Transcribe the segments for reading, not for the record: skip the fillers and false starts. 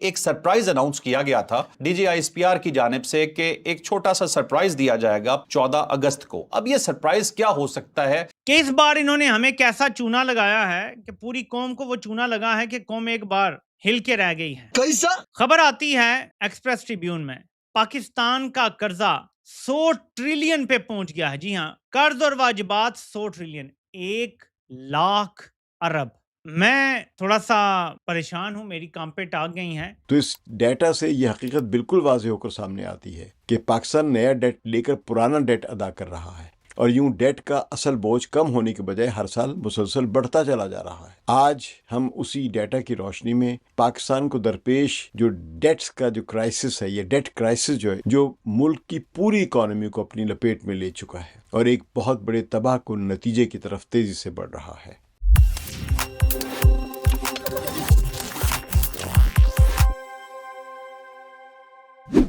ایک surprise announce کیا گیا تھا DGISPR کی جانب سے کہ ایک چھوٹا سا سرپرائز دیا جائے گا 14 اگست کو. اب یہ سرپرائز کیا ہو سکتا ہے کہ اس بار انہوں نے ہمیں کیسا چونا لگایا ہے کہ پوری قوم کو وہ چونا لگا ہے کہ قوم ایک بار ہل کے رہ گئی ہے. کیسا؟ خبر آتی ہے ایکسپریس ٹریبیون میں پاکستان کا قرضہ 100 ٹریلین پہ پہنچ گیا ہے. جی ہاں، قرض اور واجبات 100 ٹریلین، 1 لاکھ ارب. میں تھوڑا سا پریشان ہوں، میری کام پہ ٹاک گئی ہیں. تو اس ڈیٹا سے یہ حقیقت بالکل واضح ہو کر سامنے آتی ہے کہ پاکستان نیا ڈیٹ لے کر پرانا ڈیٹ ادا کر رہا ہے، اور یوں ڈیٹ کا اصل بوجھ کم ہونے کے بجائے ہر سال مسلسل بڑھتا چلا جا رہا ہے. آج ہم اسی ڈیٹا کی روشنی میں پاکستان کو درپیش جو ڈیٹس کا جو کرائسس ہے، یہ ڈیٹ کرائسس جو ہے، جو ملک کی پوری اکانومی کو اپنی لپیٹ میں لے چکا ہے اور ایک بہت بڑے تباہ کن نتیجے کی طرف تیزی سے بڑھ رہا ہے.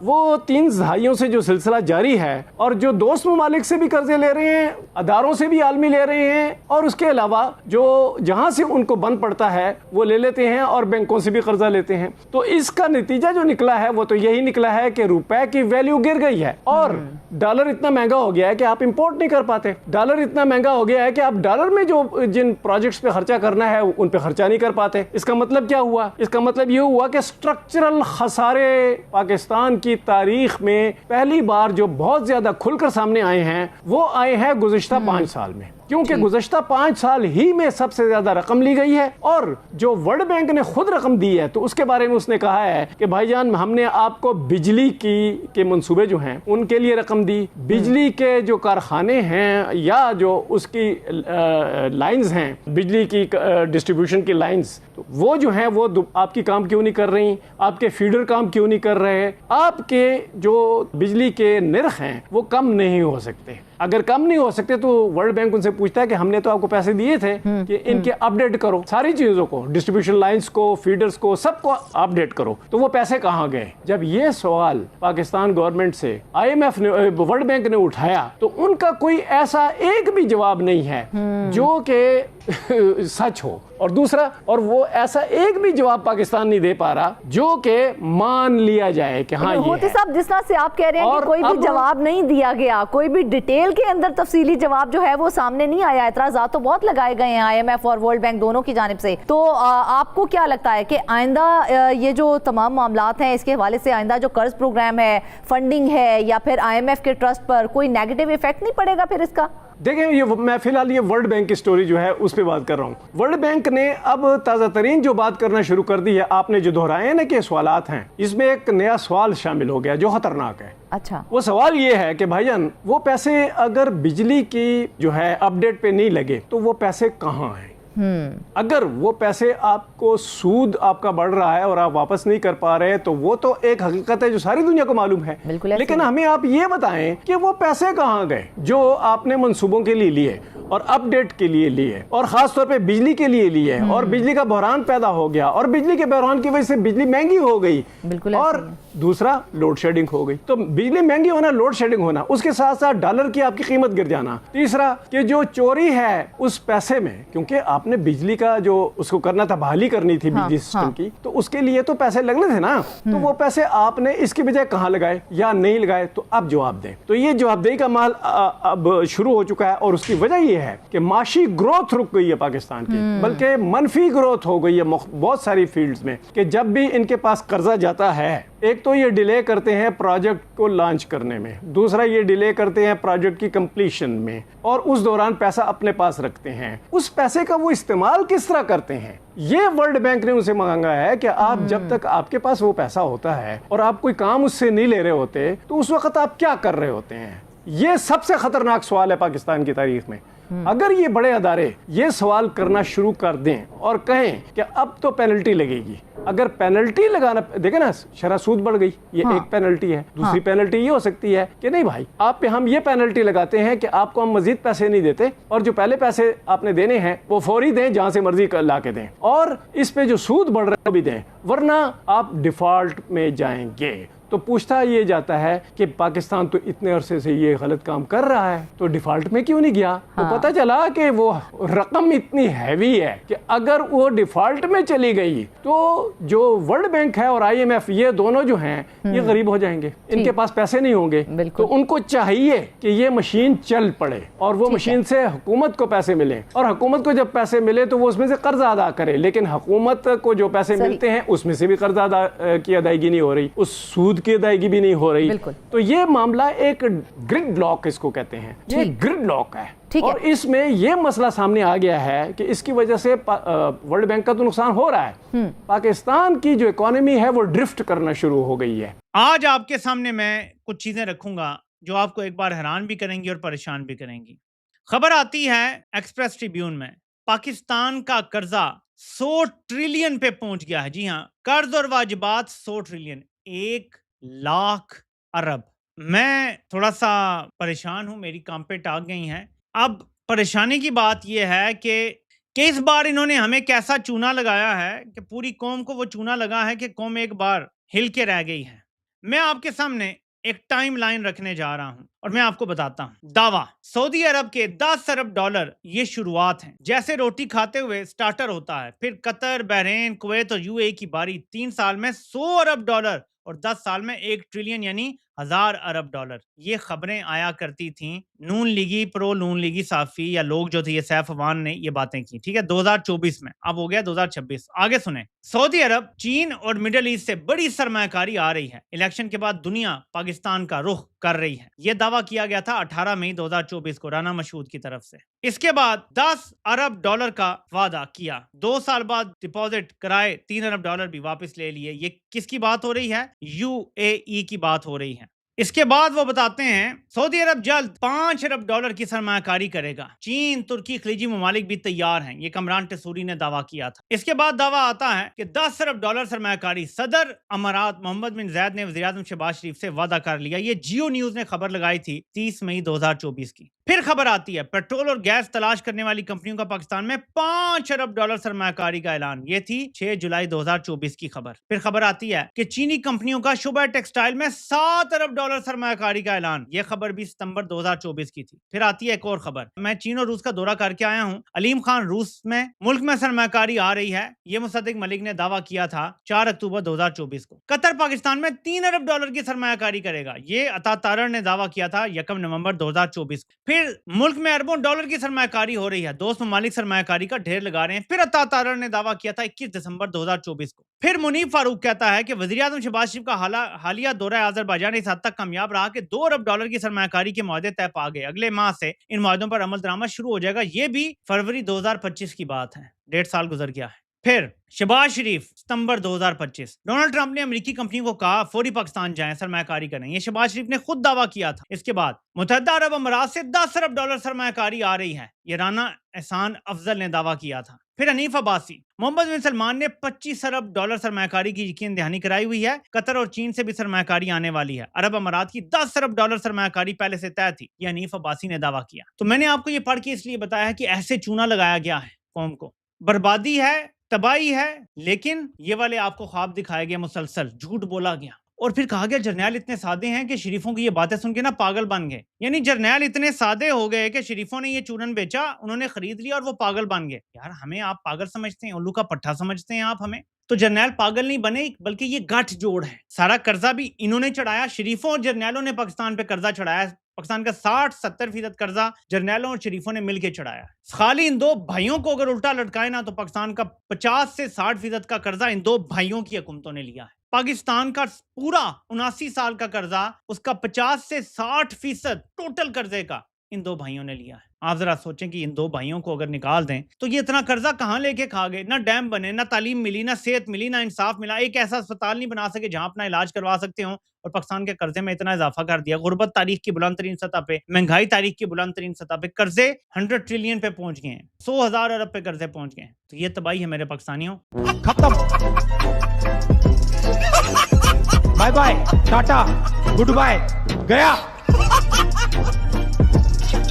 وہ 3 دہائیوں سے جو سلسلہ جاری ہے اور جو دوست ممالک سے بھی قرضے لے رہے ہیں, اداروں سے بھی عالمی لے رہے ہیں, اور اس کے علاوہ جو جہاں سے ان کو بند پڑتا ہے وہ لے لیتے ہیں اور بینکوں سے بھی قرضہ لیتے ہیں. تو اس کا نتیجہ جو نکلا ہے وہ تو یہی نکلا ہے کہ روپے کی ویلیو گر گئی ہے اور ڈالر اتنا مہنگا ہو گیا ہے کہ آپ امپورٹ نہیں کر پاتے. ڈالر اتنا مہنگا ہو گیا ہے کہ آپ ڈالر میں جو جن پروجیکٹس پہ خرچہ کرنا ہے ان پہ خرچہ نہیں کر پاتے. اس کا مطلب کیا ہوا؟ اس کا مطلب یہ ہوا کہ سٹرکچرل خسارے پاکستان کی تاریخ میں پہلی بار جو بہت زیادہ کھل کر سامنے آئے ہیں وہ آئے ہیں گزشتہ 5 سال میں, کیونکہ گزشتہ 5 سال ہی میں سب سے زیادہ رقم لی گئی ہے. اور جو ورلڈ بینک نے خود رقم دی ہے تو اس کے بارے میں اس نے کہا ہے کہ بھائی جان ہم نے آپ کو بجلی کے منصوبے جو ہیں ان کے لیے رقم دی, بجلی کے جو کارخانے ہیں یا جو اس کی لائنز ہیں, بجلی کی ڈسٹریبیوشن کی لائنز, وہ جو ہیں وہ آپ کی کام کیوں نہیں کر رہی, آپ کے فیڈر کام کیوں نہیں کر رہے, آپ کے جو بجلی کے نرخ ہیں وہ کم نہیں ہو سکتے. اگر کم نہیں ہو سکتے تو ورلڈ بینک ان سے پوچھتا ہے کہ ہم نے تو آپ کو پیسے دیے تھے کہ ان کے اپڈیٹ کرو, ساری چیزوں کو, ڈسٹریبیوشن لائنز کو, فیڈرز کو, سب کو اپڈیٹ کرو. تو وہ پیسے کہاں گئے؟ جب یہ سوال پاکستان گورنمنٹ سے IMF نے, ورلڈ بینک نے اٹھایا تو ان کا کوئی ایسا ایک بھی جواب نہیں ہے جو کہ سچ ہو, اور دوسرا, اور وہ ایسا ایک بھی جواب پاکستان نہیں دے پا رہا جو کہ مان لیا جائے کہ ہاں یہ ہے. صاحب جس طرح سے آپ کہہ رہے ہیں کہ کوئی بھی جواب نہیں دیا گیا, کوئی بھی ڈیٹیل کے اندر تفصیلی جواب جو ہے وہ سامنے نہیں آیا, اعتراضات تو بہت لگائے گئے ہیں IMF اور ورلڈ بینک دونوں کی جانب سے. تو آپ کو کیا لگتا ہے کہ آئندہ یہ جو تمام معاملات ہیں اس کے حوالے سے آئندہ جو قرض پروگرام ہے, فنڈنگ ہے, یا پھر IMF کے ٹرسٹ پر کوئی نیگیٹو ایفیکٹ نہیں پڑے گا پھر اس کا؟ دیکھیں, یہ میں فی الحال یہ ورلڈ بینک کی سٹوری جو ہے اس پہ بات کر رہا ہوں. ورلڈ بینک نے اب تازہ ترین جو بات کرنا شروع کر دی ہے, آپ نے جو دہرائے ہیں نا کہ سوالات ہیں, اس میں ایک نیا سوال شامل ہو گیا جو خطرناک ہے. اچھا, وہ سوال یہ ہے کہ بھائی جان وہ پیسے اگر بجلی کی جو ہے اپڈیٹ پہ نہیں لگے تو وہ پیسے کہاں ہیں؟ اگر وہ پیسے آپ کو سود آپ کا بڑھ رہا ہے اور آپ واپس نہیں کر پا رہے تو وہ تو ایک حقیقت ہے جو ساری دنیا کو معلوم ہے, لیکن ہمیں آپ یہ بتائیں کہ وہ پیسے کہاں گئے جو آپ نے منصوبوں کے لیے لیے اور اپ ڈیٹ کے لیے لیے اور خاص طور پہ بجلی کے لیے لیے, اور بجلی کا بحران پیدا ہو گیا اور بجلی کے بحران کی وجہ سے بجلی مہنگی ہو گئی, اور دوسرا لوڈ شیڈنگ ہو گئی. تو بجلی مہنگی ہونا, لوڈ شیڈنگ ہونا, اس کے ساتھ ساتھ ڈالر کی آپ کی قیمت گر جانا, تیسرا کہ جو چوری ہے اس پیسے میں, کیونکہ آپ نے بجلی کا جو اس کو کرنا تھا, بحالی کرنی تھی بجلی سسٹم کی, تو اس کے لیے تو پیسے لگنے تھے نا, تو وہ پیسے آپ نے اس کی بجائے کہاں لگائے یا نہیں لگائے؟ تو اب جواب دیں. تو یہ جواب دہی کا مال اب شروع ہو چکا ہے, اور اس کی وجہ یہ ہے کہ معاشی گروتھ رک گئی ہے پاکستان کی, بلکہ منفی گروتھ ہو گئی ہے بہت ساری فیلڈز میں, کہ جب بھی ان کے پاس قرضہ جاتا ہے, ایک تو یہ ڈیلے کرتے ہیں پروجیکٹ کو لانچ کرنے میں, دوسرا یہ ڈیلے کرتے ہیں پروجیکٹ کی کمپلیشن میں, اور اس دوران پیسہ اپنے پاس رکھتے ہیں. اس پیسے کا وہ استعمال کس طرح کرتے ہیں, یہ ورلڈ بینک نے ان سے مانگا ہے کہ آپ جب تک آپ کے پاس وہ پیسہ ہوتا ہے اور آپ کوئی کام اس سے نہیں لے رہے ہوتے تو اس وقت آپ کیا کر رہے ہوتے ہیں. یہ سب سے خطرناک سوال ہے پاکستان کی تاریخ میں. اگر یہ بڑے ادارے یہ سوال کرنا شروع کر دیں اور کہیں کہ اب تو پینلٹی لگے گی, اگر پینلٹی لگانا, دیکھیں نا شرح سود بڑھ گئی, یہ ایک پینلٹی ہے. دوسری پینلٹی یہ ہو سکتی ہے کہ نہیں بھائی, آپ پہ ہم یہ پینلٹی لگاتے ہیں کہ آپ کو ہم مزید پیسے نہیں دیتے, اور جو پہلے پیسے آپ نے دینے ہیں وہ فوری دیں, جہاں سے مرضی لا کے دیں, اور اس پہ جو سود بڑھ رہا ہے بھی دیں, ورنہ آپ ڈیفالٹ میں جائیں گے. تو پوچھتا یہ جاتا ہے کہ پاکستان تو اتنے عرصے سے یہ غلط کام کر رہا ہے تو ڈیفالٹ میں کیوں نہیں گیا؟ تو پتہ چلا کہ وہ رقم اتنی ہیوی ہے کہ اگر وہ ڈیفالٹ میں چلی گئی تو جو ورلڈ بینک ہے اور IMF, یہ دونوں جو ہیں یہ غریب ہو جائیں گے, ان کے پاس پیسے نہیں ہوں گے. تو ان کو چاہیے کہ یہ مشین چل پڑے اور وہ مشین سے حکومت کو پیسے ملیں, اور حکومت کو جب پیسے ملے تو وہ اس میں سے قرض ادا کرے, لیکن حکومت کو جو پیسے ملتے ہیں اس میں سے بھی قرض ادا کی ادائیگی نہیں ہو رہی, اس سود کی ادائیگی بھی نہیں ہو رہی. تو یہ معاملہ ایک گرڈ لاک اس کو کہتے ہیں, یہ گرڈ لاک ہے. اور اس میں یہ مسئلہ سامنے آ گیا ہے کہ اس کی وجہ سے ورلڈ بینک کا تو نقصان ہو رہا ہے, پاکستان کی جو اکانومی ہے وہ ڈرفٹ کرنا شروع ہو گئی ہے. آج آپ کے سامنے میں کچھ چیزیں رکھوں گا جو آپ کو ایک بار حیران بھی کریں گی اور پریشان بھی کریں گی. خبر آتی ہے ایکسپریس ٹریبیون میں, پاکستان کا قرضہ 100 ٹریلین پہ پہنچ گیا ہے. جی ہاں, قرض اور واجبات 100 ٹریلین, 1,00,000 ارب. میں تھوڑا سا پریشان ہوں, میری کام پہ ٹاک گئی ہیں. اب پریشانی کی بات یہ ہے کہ اس بار انہوں نے ہمیں کیسا چونا لگایا ہے کہ پوری قوم کو وہ چونا لگا ہے کہ قوم ایک بار ہل کے رہ گئی ہے. میں آپ کے سامنے ایک ٹائم لائن رکھنے جا رہا ہوں اور میں آپ کو بتاتا ہوں. دعویٰ سعودی عرب کے 10 ارب ڈالر یہ شروعات ہیں. جیسے روٹی کھاتے ہوئے سٹارٹر ہوتا ہے, پھر قطر, بحرین, کویت اور UAE کی باری. 3 سال میں 100 ارب ڈالر اور 10 سال میں 1 ٹریلین یعنی 1000 ارب ڈالر. یہ خبریں آیا کرتی تھیں. نون لیگی, پرو نون لیگی صحافی یا لوگ جو تھے, یہ سیف عوان نے یہ باتیں کی. ٹھیک ہے, 2024 میں, اب ہو گیا 2026. آگے سنیں. سعودی عرب, چین اور مڈل ایسٹ سے بڑی سرمایہ کاری آ رہی ہے. الیکشن کے بعد دنیا پاکستان کا رخ کر رہی ہے. یہ دعویٰ کیا گیا تھا 18 مئی 2024 کو رانا مشہود کی طرف سے. اس کے بعد 10 ارب ڈالر کا وعدہ کیا. 2 سال بعد ڈپازٹ کرائے 3 ارب ڈالر بھی واپس لے لیے. یہ کس کی بات ہو رہی ہے؟ UAE کی بات ہو رہی ہے. اس کے بعد وہ بتاتے ہیں سعودی عرب جلد 5 ارب ڈالر کی سرمایہ کاری کرے گا. چین, ترکی, خلیجی ممالک بھی تیار ہیں. یہ کمران ٹسوری نے دعویٰ کیا تھا. اس کے بعد دعویٰ آتا ہے کہ 10 ارب ڈالر سرمایہ کاری صدر امارات محمد بن زید نے وزیر اعظم شہباز شریف سے وعدہ کر لیا. یہ جیو نیوز نے خبر لگائی تھی 30 مئی 2024 کی. پھر خبر آتی ہے پیٹرول اور گیس تلاش کرنے والی کمپنیوں کا پاکستان میں 5 ارب ڈالر سرمایہ کاری کا اعلان. یہ تھی 6 جولائی 2024 کی خبر. پھر خبر آتی ہے کہ چینی کمپنیوں کا شعبہ ٹیکسٹائل میں 7 ارب ڈالر سرمایہ کاری کا اعلان. یہ خبر بھی ستمبر 2024 کی تھی. پھر آتی ہے ایک اور خبر. میں چین اور روس کا دورہ کر کے آیا ہوں. علیم خان روس میں ملک میں سرمایہ کاری آ رہی ہے. یہ مصدق ملک نے دعویٰ کیا تھا 4 اکتوبر 2024 کو. قطر پاکستان میں 3 ارب ڈالر کی سرمایہ کاری کرے گا. یہ عطا تارڑ نے دعویٰ کیا تھا 1 نومبر 2024 کو. پھر ملک میں اربوں ڈالر کی سرمایہ کاری ہو رہی ہے. دوست ممالک سرمایہ کاری کا ڈھیر لگا رہے ہیں. پھر عطا تارڑ نے دعویٰ کیا تھا 21 دسمبر 2024 کو. پھر منیب فاروق کہتا ہے کہ وزیر اعظم شہباز شریف کا حالیہ دورہ آذربائیجان اس حد تک کامیاب رہا کہ 2 ارب ڈالر کی سرمایہ کاری کے معاہدے طے پا گئے. اگلے ماہ سے ان معاہدوں پر عمل درآمد شروع ہو جائے گا. یہ بھی فروری 2025 کی بات ہے. 1.5 سال گزر گیا ہے. پھر شہباز شریف ستمبر 2025. ڈونلڈ ٹرمپ نے امریکی کمپنیوں کو کہا فوری پاکستان جائیں, سرمایہ کاری کریں. یہ شہباز شریف نے خود دعویٰ کیا تھا. اس کے بعد متحدہ عرب امارات سے 10 ارب ڈالر سرمایہ کاری آ رہی ہے. یہ رانا احسان افضل نے دعویٰ کیا تھا. پھر حنیف عباسی. محمد بن سلمان نے 25 ارب ڈالر سرمایہ کاری کی یقین دہانی کرائی ہوئی ہے. قطر اور چین سے بھی سرمایہ کاری آنے والی ہے. عرب امارات کی 10 ارب ڈالر سرمایہ کاری پہلے سے طے تھی. یہ حنیف عباسی نے دعویٰ کیا. تو میں نے آپ کو یہ پڑھ کے اس لیے بتایا کہ ایسے چونا لگایا گیا ہے قوم کو. بربادی ہے, تباہی ہے, لیکن یہ والے آپ کو خواب دکھائے گئے, مسلسل جھوٹ بولا گیا. اور پھر کہا گیا جرنیل اتنے سادے ہیں کہ شریفوں کی یہ باتیں سن کے نا پاگل بن گئے. یعنی جرنیل اتنے سادے ہو گئے کہ شریفوں نے یہ چورن بیچا, انہوں نے خرید لیا اور وہ پاگل بن گئے. یار ہمیں آپ پاگل سمجھتے ہیں, الو کا پٹھا سمجھتے ہیں آپ ہمیں. تو جرنیل پاگل نہیں بنے بلکہ یہ گٹھ جوڑ ہے. سارا قرضہ بھی انہوں نے چڑھایا. شریفوں اور جرنیلوں نے پاکستان پہ قرضہ چڑھایا. پاکستان کا 60-70% قرضہ جرنیلوں اور شریفوں نے مل کے چڑھایا. خالی ان 2 بھائیوں کو اگر الٹا لٹکائے نا تو پاکستان کا 50 سے 60% کا قرضہ ان 2 بھائیوں کی حکومتوں نے لیا ہے. پاکستان کا پورا 79 سال کا قرضہ, اس کا 50 سے 60% ٹوٹل قرضے کا ان 2 بھائیوں نے لیا ہے. آپ ذرا سوچیں کہ ان 2 بھائیوں کو اگر نکال دیں تو یہ اتنا قرضہ کہاں لے کے کھا گئے. نہ ڈیم بنے, نہ تعلیم ملی, نہ صحت ملی, نہ انصاف ملا. ایک ایسا اسپتال نہیں بنا سکے جہاں اپنا علاج کروا سکتے ہوں, اور پاکستان کے قرضے میں اتنا اضافہ کر دیا. غربت تاریخ کی بلند ترین سطح پہ, مہنگائی تاریخ کی بلند ترین سطح پہ, قرضے 100 ٹریلین پہ پہنچ گئے ہیں, 100,000 ارب پہ قرضے پہنچ گئے ہیں. تو یہ تباہی ہے میرے پاکستانیوں. ختم. Bye bye, tata, goodbye, گیا.